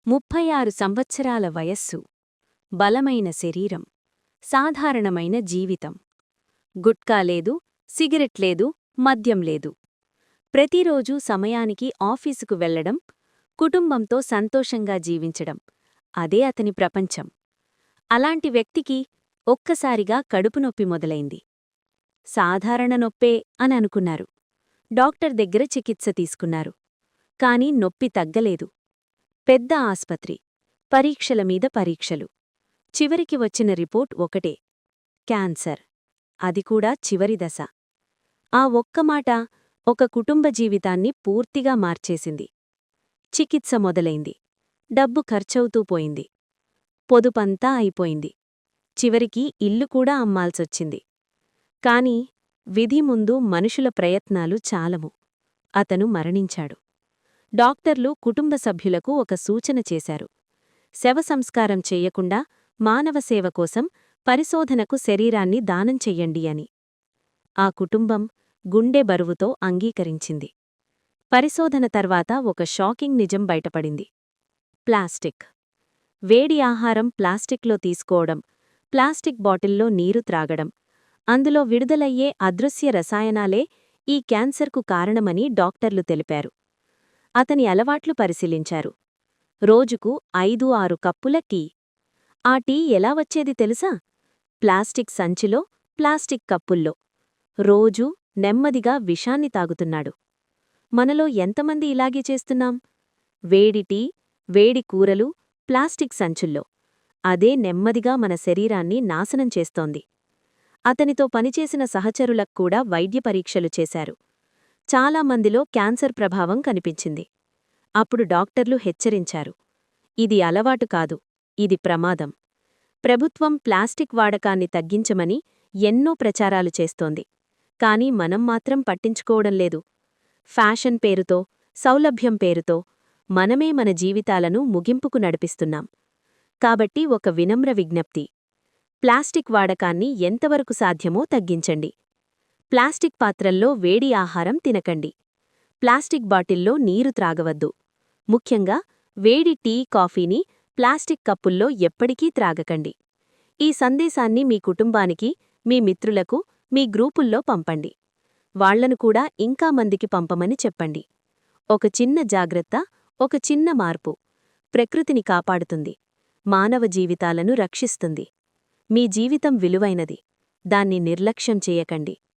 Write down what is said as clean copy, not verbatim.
36 సంవత్సరాల వయస్సు, బలమైన శరీరం, సాధారణమైన జీవితం. గుట్కా లేదు, సిగరెట్ లేదు, మద్యం లేదు. ప్రతిరోజూ సమయానికి ఆఫీసుకు వెళ్లడం, కుటుంబంతో సంతోషంగా జీవించడం అదే అతని ప్రపంచం. అలాంటి వ్యక్తికి ఒక్కసారిగా కడుపునొప్పి మొదలైంది. సాధారణ నొప్పే అని అనుకున్నారు. డాక్టర్ దగ్గర చికిత్స తీసుకున్నారు. కాని నొప్పి తగ్గలేదు. పెద్ద ఆస్పత్రి, పరీక్షల మీద పరీక్షలు. చివరికి వచ్చిన రిపోర్ట్ ఒకటే: క్యాన్సర్. అది కూడా చివరి దశ. ఆ ఒక్క మాట ఒక కుటుంబ జీవితాన్ని పూర్తిగా మార్చేసింది. చికిత్స మొదలైంది. డబ్బు ఖర్చవుతూ పోయింది. పొదుపంతా అయిపోయింది. చివరికి ఇల్లు కూడా అమ్మాల్సొచ్చింది. కాని విధి ముందు మనుషుల ప్రయత్నాలు చాలవు. అతను మరణించాడు. డాక్టర్లు కుటుంబ సభ్యులకు ఒక సూచన చేశారు: శవసంస్కారం చెయ్యకుండా మానవ సేవ కోసం పరిశోధనకు శరీరాన్ని దానం చెయ్యండి అని. ఆ కుటుంబం గుండె బరువుతో అంగీకరించింది. పరిశోధన తర్వాత ఒక షాకింగ్ నిజం బయటపడింది. ప్లాస్టిక్. వేడి ఆహారం ప్లాస్టిక్లో తీసుకోవడం, ప్లాస్టిక్ బాటిల్లో నీరు త్రాగడం, అందులో విడుదలయ్యే అదృశ్య రసాయనాలే ఈ క్యాన్సర్కు కారణమని డాక్టర్లు తెలిపారు. అతని అలవాట్లు పరిశీలించారు. రోజుకు 5-6 కప్పుల టీ. ఆ టీ ఎలా వచ్చేది తెలుసా? ప్లాస్టిక్ సంచిలో, ప్లాస్టిక్ కప్పుల్లో. రోజూ నెమ్మదిగా విషాన్ని తాగుతున్నాడు. మనలో ఎంతమంది ఇలాగే చేస్తున్నాం? వేడి టీ, వేడి కూరలు, ప్లాస్టిక్ సంచుల్లో. అదే నెమ్మదిగా మన శరీరాన్ని నాశనం చేస్తోంది. అతనితో పనిచేసిన సహచరులక్కూడా వైద్య పరీక్షలు చేశారు. చాలా మందిలో క్యాన్సర్ ప్రభావం కనిపించింది. అప్పుడు డాక్టర్లు హెచ్చరించారు: ఇది అలవాటు కాదు, ఇది ప్రమాదం. ప్రభుత్వం ప్లాస్టిక్ వాడకాన్ని తగ్గించమని ఎన్నో ప్రచారాలు చేస్తోంది. కాని మనం మాత్రం పట్టించుకోవడం లేదు. ఫ్యాషన్ పేరుతో, సౌలభ్యం పేరుతో మనమే మన జీవితాలను ముగింపుకు నడిపిస్తున్నాం. కాబట్టి ఒక వినమ్ర విజ్ఞప్తి: ప్లాస్టిక్ వాడకాన్ని ఎంతవరకు సాధ్యమో తగ్గించండి. ప్లాస్టిక్ పాత్రల్లో వేడి ఆహారం తినకండి. ప్లాస్టిక్ బాటిల్లో నీరు త్రాగవద్దు. ముఖ్యంగా వేడి టీ, కాఫీని ప్లాస్టిక్ కప్పుల్లో ఎప్పటికీ త్రాగకండి. ఈ సందేశాన్ని మీ కుటుంబానికి, మీ మిత్రులకు, మీ గ్రూపుల్లో పంపండి. వాళ్లను కూడా ఇంకా మందికి పంపమని చెప్పండి. ఒక చిన్న జాగ్రత్త, ఒక చిన్న మార్పు ప్రకృతిని కాపాడుతుంది, మానవ జీవితాలను రక్షిస్తుంది. మీ జీవితం విలువైనది. దాన్ని నిర్లక్ష్యం చేయకండి.